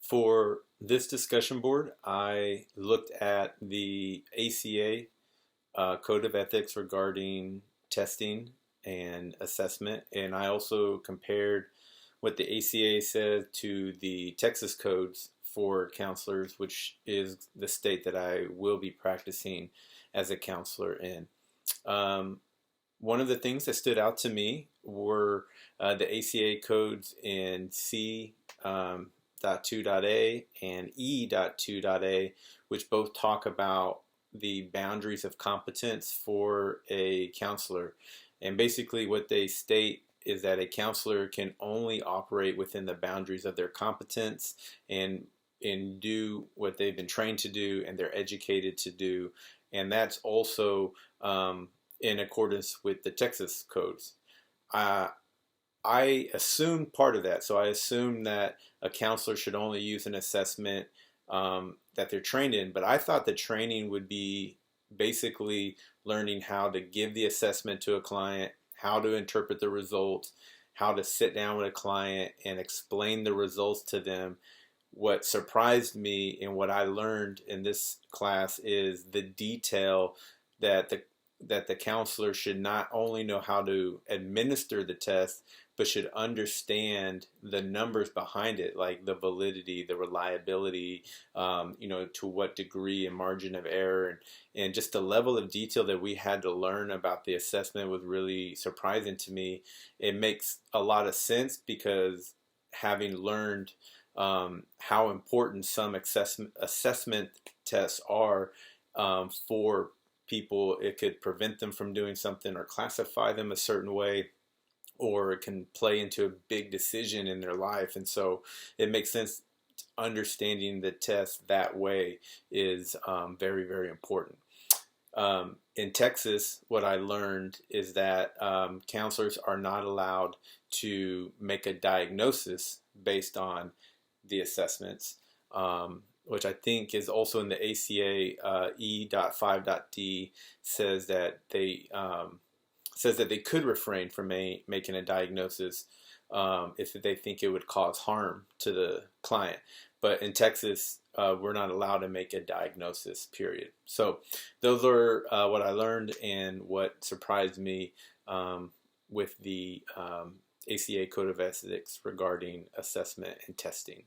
For this discussion board, I looked at the ACA Code of Ethics regarding testing and assessment, and I also compared what the ACA says to the Texas codes for counselors, which is the state that I will be practicing as a counselor in. Um, One of the things that stood out to me were the ACA codes in C. .2.a and E.2.a, which both talk about the boundaries of competence for a counselor. And basically what they state is that a counselor can only operate within the boundaries of their competence and do what they've been trained to do and they're educated to do. And that's also in accordance with the Texas codes. Uh, I assumed part of that. So I assumed that a counselor should only use an assessment that they're trained in. But I thought the training would be basically learning how to give the assessment to a client, how to interpret the results, how to sit down with a client and explain the results to them. What surprised me and what I learned in this class is the detail that the counselor should not only know how to administer the test, but should understand the numbers behind it, like the validity, the reliability, to what degree and margin of error, and just the level of detail that we had to learn about the assessment was really surprising to me. It makes a lot of sense because having learned how important some assessment tests are for people, it could prevent them from doing something or classify them a certain way, or it can play into a big decision in their life. And so it makes sense understanding the test that way is very, very important. In Texas, what I learned is that counselors are not allowed to make a diagnosis based on the assessments, which I think is also in the ACA E.5.d says that they could refrain from making a diagnosis if they think it would cause harm to the client. But in Texas, we're not allowed to make a diagnosis, period. So those are what I learned and what surprised me with the ACA Code of Ethics regarding assessment and testing.